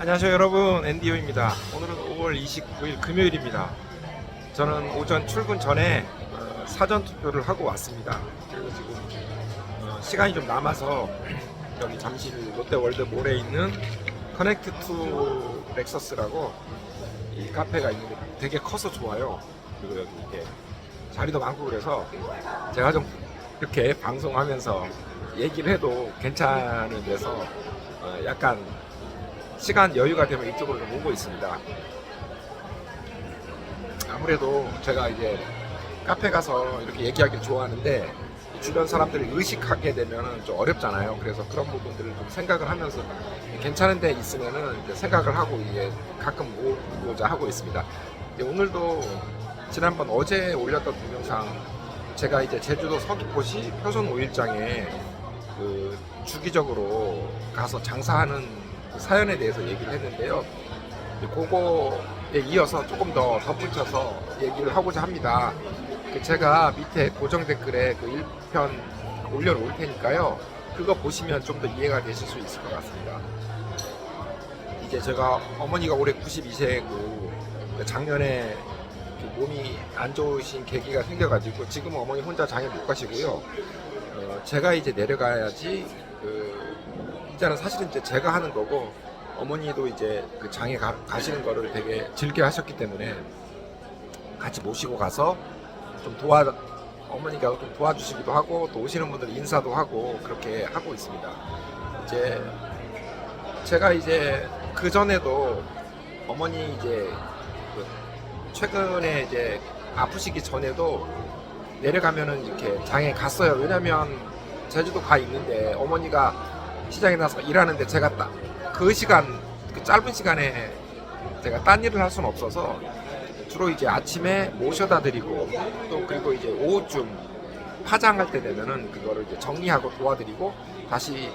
안녕하세요 여러분, 앤디오입니다. 오늘은 5월 29일 금요일입니다. 저는 오전 출근 전에 사전 투표를 하고 왔습니다. 그리고 지금 시간이 좀 남아서 여기 잠실 롯데월드몰에 있는 커넥트 투 렉서스라고 이 카페가 있는데 되게 커서 좋아요. 그리고 여기 이렇게 자리도 많고 그래서 제가 좀 이렇게 방송하면서 얘기를 해도 괜찮은 데서 약간 시간 여유가 되면 이쪽으로 좀 오고 있습니다. 아무래도 제가 이제 카페 가서 이렇게 얘기하기 좋아하는데 주변 사람들이 의식하게 되면 좀 어렵잖아요. 그래서 그런 부분들을 좀 생각을 하면서 괜찮은 데 있으면은 이제 생각을 하고 이제 가끔 모으고자 하고 있습니다. 오늘도 지난번 어제 올렸던 동영상, 제가 이제 제주도 서귀포시 표선 5일장에 그 주기적으로 가서 장사하는 그 사연에 대해서 얘기를 했는데요. 그거에 이어서 조금 더 덧붙여서 얘기를 하고자 합니다. 제가 밑에 고정 댓글에 그 1편 올려놓을 테니까요. 그거 보시면 좀 더 이해가 되실 수 있을 것 같습니다. 이제 제가 어머니가 올해 92세고 작년에 몸이 안 좋으신 계기가 생겨가지고 지금은 어머니 혼자 장에 못 가시고요. 제가 이제 내려가야지 이제는 사실은 이제 제가 하는 거고, 어머니도 이제 그 장에 가시는 거를 되게 즐겨 하셨기 때문에 같이 모시고 가서 좀 어머니가 좀 도와주시기도 하고 또 오시는 분들 인사도 하고 그렇게 하고 있습니다. 이제 제가 이제 그 전에도 어머니 이제 최근에 이제 아프시기 전에도 내려가면은 이렇게 장에 갔어요. 왜냐면 제주도 가 있는데 어머니가 시장에 나서 일하는데 제가 그 시간, 그 짧은 시간에 제가 딴 일을 할 수는 없어서 주로 이제 아침에 모셔다 드리고 또 그리고 이제 오후쯤 파장할 때 되면은 그거를 이제 정리하고 도와드리고 다시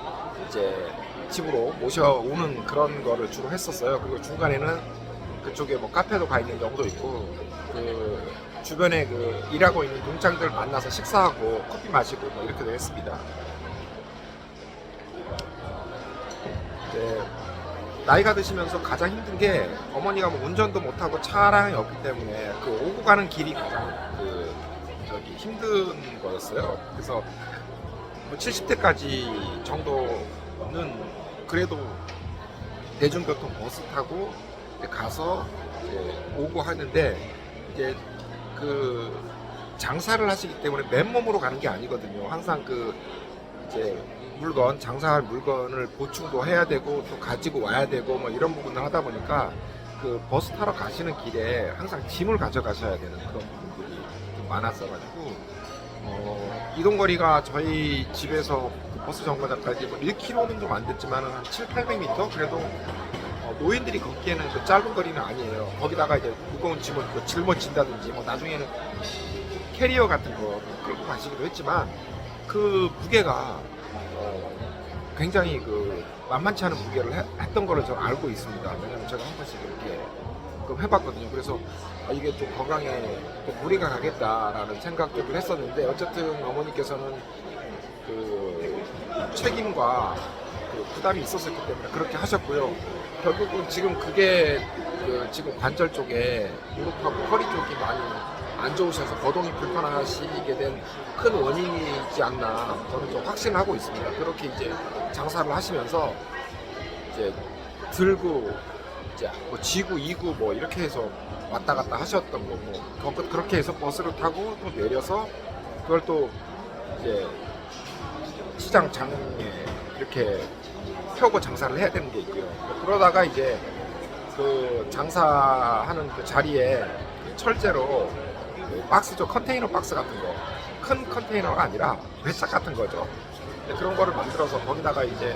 이제 집으로 모셔오는 그런 거를 주로 했었어요. 그리고 중간에는 그쪽에 뭐 카페도 가 있는 경우도 있고 그 주변에 그 일하고 있는 농장들 만나서 식사하고 커피 마시고 뭐 이렇게도 했습니다. 나이가 드시면서 가장 힘든 게 어머니가 뭐 운전도 못하고 차량이 없기 때문에 그 오고 가는 길이 가장 힘든 거였어요. 그래서 뭐 70대까지 정도는 그래도 대중교통 버스 타고 가서 이제 오고 하는데, 이제 그 장사를 하시기 때문에 맨몸으로 가는 게 아니거든요. 항상 그 이제 장사할 물건을 보충도 해야 되고 또 가지고 와야 되고 뭐 이런 부분을 하다 보니까 그 버스 타러 가시는 길에 항상 짐을 가져가셔야 되는 그런 부분들이 좀 많았어가지고 이동거리가 저희 집에서 버스 정거장까지 뭐 1km는 좀 안 됐지만 한 700~800m 그래도 노인들이 걷기에는 그 짧은 거리는 아니에요. 거기다가 이제 무거운 짐을 짊어진다든지 뭐 나중에는 캐리어 같은 거 끌고 가시기도 했지만 그 무게가 굉장히 그 만만치 않은 무게를 했던 거를 제가 알고 있습니다. 왜냐면 제가 한 번씩 이렇게 해봤거든요. 그래서 이게 좀 건강에 좀 무리가 가겠다라는 생각들을 했었는데, 어쨌든 어머니께서는 그 책임과 그 부담이 있었기 때문에 그렇게 하셨고요. 결국은 지금 그게 지금 관절 쪽에 무릎하고 허리 쪽이 많이 안 좋으셔서 거동이 불편하시게 된 큰 원인이지 않나 저는 좀 확신을 하고 있습니다. 그렇게 이제 장사를 하시면서 이제 들고 이제 뭐 지구 2구 뭐 이렇게 해서 왔다 갔다 하셨던 거고, 그렇게 해서 버스를 타고 또 내려서 그걸 또 이제 시장 장에 이렇게 펴고 장사를 해야 되는 게 있고요. 그러다가 이제 그 장사하는 그 자리에 철제로 박스죠, 컨테이너 박스 같은 거, 큰 컨테이너가 아니라 회차 같은 거죠. 그런 거를 만들어서 거기다가 이제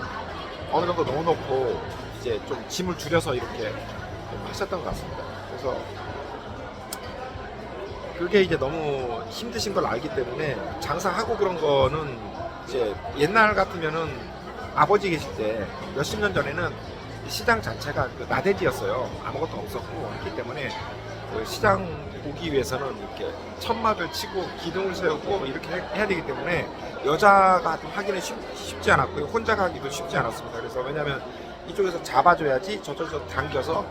어느 정도 넣어놓고 이제 좀 짐을 줄여서 이렇게 하셨던 것 같습니다. 그래서 그게 이제 너무 힘드신 걸 알기 때문에 장사하고 그런 거는 이제 옛날 같으면은 아버지 계실 때 몇십 년 전에는 시장 자체가 그 나대지였어요. 아무것도 없었고 했기 때문에 그 시장 보기 위해서는 이렇게 천막을 치고 기둥을 세우고 이렇게 해야 되기 때문에 여자가 좀 하기는 쉽지 않았고요. 혼자 가기도 쉽지 않았습니다. 그래서 왜냐하면 이쪽에서 잡아줘야지 저쪽에서 당겨서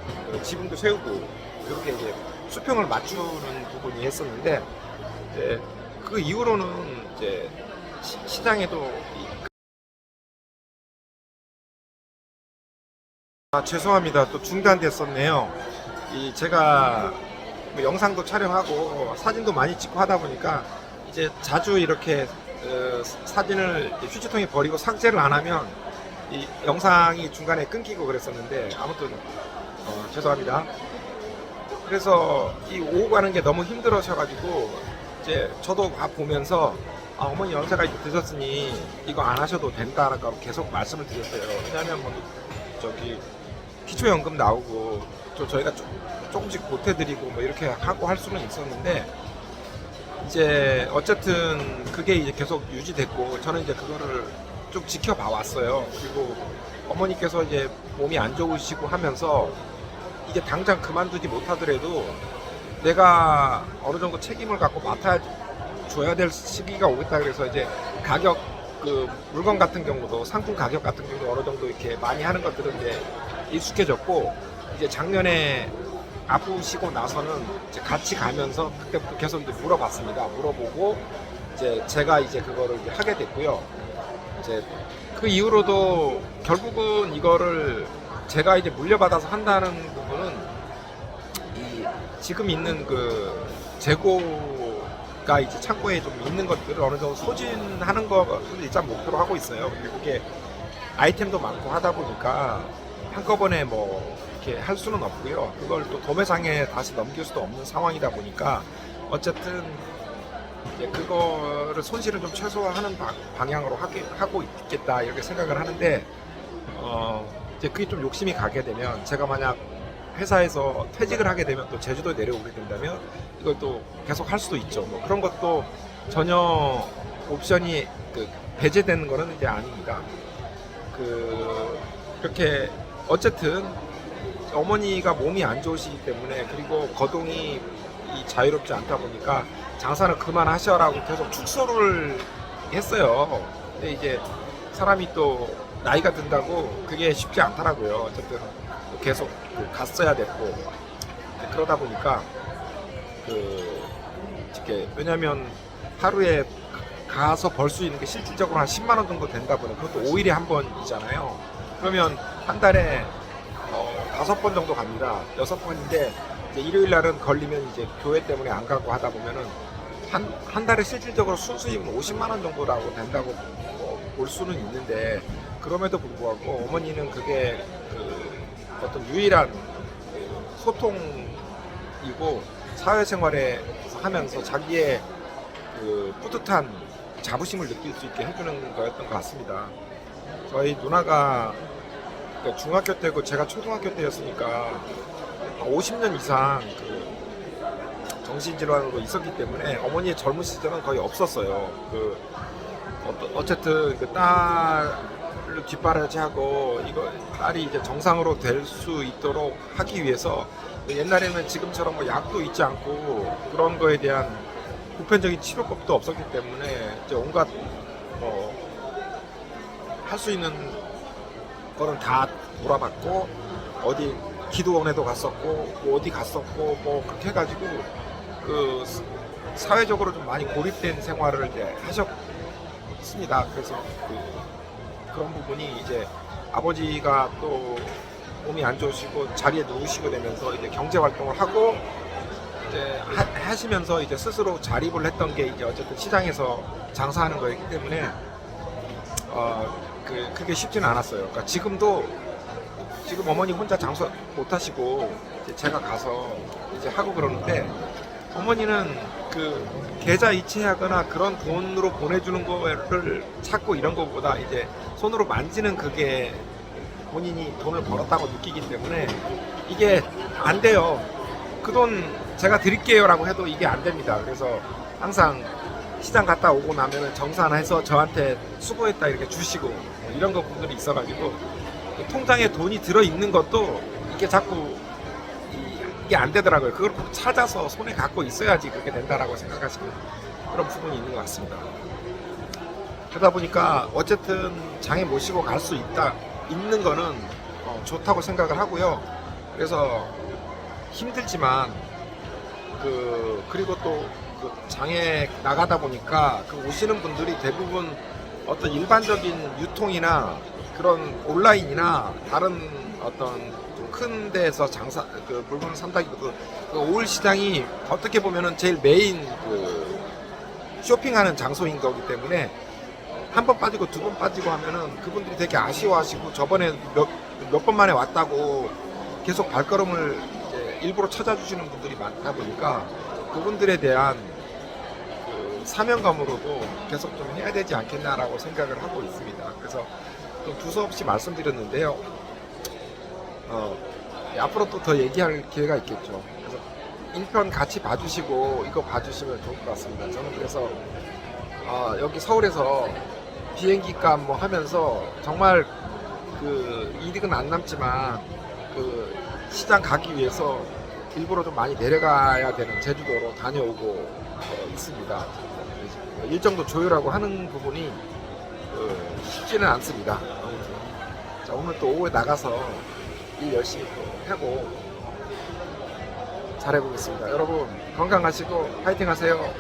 지붕도 세우고 이렇게 이제 수평을 맞추는 부분이 했었는데, 이제 그 이후로는 이제 시장에도 죄송합니다. 또 중단됐었네요. 제가 뭐 영상도 촬영하고 사진도 많이 찍고 하다 보니까 이제 자주 이렇게 사진을 휴지통에 버리고 삭제를 안 하면 이 영상이 중간에 끊기고 그랬었는데, 아무튼 죄송합니다. 그래서 이 오고 가는 게 너무 힘들어셔가지고 이제 저도 보면서 어머니 연세가 이렇게 드셨으니 이거 안 하셔도 된다라고 계속 말씀을 드렸어요. 왜냐하면 뭐 저기 기초연금 나오고 또 저희가 조금씩 보태드리고 뭐 이렇게 하고 할 수는 있었는데, 이제 어쨌든 그게 이제 계속 유지됐고 저는 이제 그거를 쭉 지켜봐 왔어요. 그리고 어머니께서 이제 몸이 안 좋으시고 하면서 이게 당장 그만두지 못하더라도 내가 어느 정도 책임을 갖고 맡아줘야 될 시기가 오겠다. 그래서 이제 가격, 그 물건 같은 경우도 상품 가격 같은 경우도 어느 정도 이렇게 많이 하는 것들은 이제 익숙해졌고, 이제 작년에 아프시고 나서는 이제 같이 가면서 그때부터 계속 이제 물어봤습니다. 물어보고 이제 제가 이제 그거를 이제 하게 됐고요. 이제 그 이후로도 결국은 이거를 제가 이제 물려받아서 한다는 부분은 이 지금 있는 그 재고가 이제 창고에 좀 있는 것들을 어느 정도 소진하는 거를 일단 목표로 하고 있어요. 그리고 그게 아이템도 많고 하다 보니까 한꺼번에 뭐 이렇게 할 수는 없고요. 그걸 또 도매상에 다시 넘길 수도 없는 상황이다 보니까 어쨌든 이제 그거를 손실을 좀 최소화하는 방향으로 하고 있겠다 이렇게 생각을 하는데, 이제 그게 좀 욕심이 가게 되면, 제가 만약 회사에서 퇴직을 하게 되면 또 제주도에 내려오게 된다면 이걸 또 계속 할 수도 있죠. 뭐 그런 것도 전혀 옵션이 배제되는 거는 이제 아닙니다. 그렇게 어쨌든 어머니가 몸이 안 좋으시기 때문에, 그리고 거동이 자유롭지 않다 보니까 장사는 그만하셔라고 계속 축소를 했어요. 근데 이제 사람이 또 나이가 든다고 그게 쉽지 않더라고요. 어쨌든 계속 갔어야 됐고, 그러다 보니까 이렇게, 왜냐면 하루에 가서 벌 수 있는 게 실질적으로 한 10만 원 정도 된다 보니, 그것도 5일에 한 번이잖아요. 그러면 한 달에 5번 정도 갑니다. 6번인데 이제 일요일 날은 걸리면 이제 교회 때문에 안 가고 하다 보면은 한 달에 실질적으로 순수익은 50만 원 정도라고 된다고 볼 수는 있는데, 그럼에도 불구하고 어머니는 그게 어떤 유일한 소통이고 사회생활에 하면서 자기의 뿌듯한 자부심을 느낄 수 있게 해주는 거였던 것 같습니다. 저희 누나가 중학교 때고 제가 초등학교 때였으니까 50년 이상 정신질환으로 있었기 때문에 어머니의 젊은 시절은 거의 없었어요. 어쨌든 딸을 뒷바라지하고 이거 딸이 이제 정상으로 될 수 있도록 하기 위해서, 옛날에는 지금처럼 뭐 약도 있지 않고 그런 거에 대한 보편적인 치료법도 없었기 때문에 이제 온갖 할 수 있는 거는 다 물어봤고, 어디 기도원에도 갔었고 뭐 어디 갔었고 뭐 그렇게 해가지고 사회적으로 좀 많이 고립된 생활을 이제 하셨습니다. 그래서 그런 부분이 이제 아버지가 또 몸이 안 좋으시고 자리에 누우시게 되면서 이제 경제 활동을 하고 이제 하시면서 이제 스스로 자립을 했던 게 이제 어쨌든 시장에서 장사하는 거였기 때문에 그게 쉽지는 않았어요. 그러니까 지금 어머니 혼자 장사 못 하시고 이제 제가 가서 이제 하고 그러는데, 어머니는 계좌 이체하거나 그런 돈으로 보내주는 거를 찾고 이런 것보다 이제 손으로 만지는 그게 본인이 돈을 벌었다고 느끼기 때문에 이게 안 돼요. 그 돈 제가 드릴게요 라고 해도 이게 안 됩니다. 그래서 항상 시장 갔다 오고 나면은 정산해서 저한테 수고했다 이렇게 주시고 이런 것들이 있어가지고, 통장에 돈이 들어있는 것도 이게 자꾸 이게 안 되더라고요. 그걸 꼭 찾아서 손에 갖고 있어야지 그렇게 된다라고 생각하시는 그런 부분이 있는 것 같습니다. 그러다 보니까 어쨌든 장에 모시고 갈 수 있는 거는 좋다고 생각을 하고요. 그래서 힘들지만 그리고 또 그 장에 나가다 보니까 그 오시는 분들이 대부분 어떤 일반적인 유통이나 그런 온라인이나 다른 어떤 큰 데에서 그 물건을 산다기보다 그 오일 시장이 어떻게 보면은 제일 메인 그 쇼핑하는 장소인 거기 때문에 한 번 빠지고 두 번 빠지고 하면은 그분들이 되게 아쉬워하시고 저번에 몇 번 만에 왔다고 계속 발걸음을 이제 일부러 찾아주시는 분들이 많다 보니까 그분들에 대한 그 사명감으로도 계속 좀 해야 되지 않겠나라고 생각을 하고 있습니다. 그래서 좀 두서없이 말씀드렸는데요. 앞으로 또 더 얘기할 기회가 있겠죠. 그래서 1편 같이 봐주시고 이거 봐주시면 좋을 것 같습니다. 저는 그래서 여기 서울에서 비행기 값 뭐 하면서 정말 그 이득은 안 남지만 그 시장 가기 위해서 일부러 좀 많이 내려가야 되는 제주도로 다녀오고 있습니다. 일정도 조율하고 하는 부분이 쉽지는 않습니다. 아무튼 자, 오늘 또 오후에 나가서 일 열심히 또 하고 잘해보겠습니다. 여러분 건강하시고 파이팅 하세요.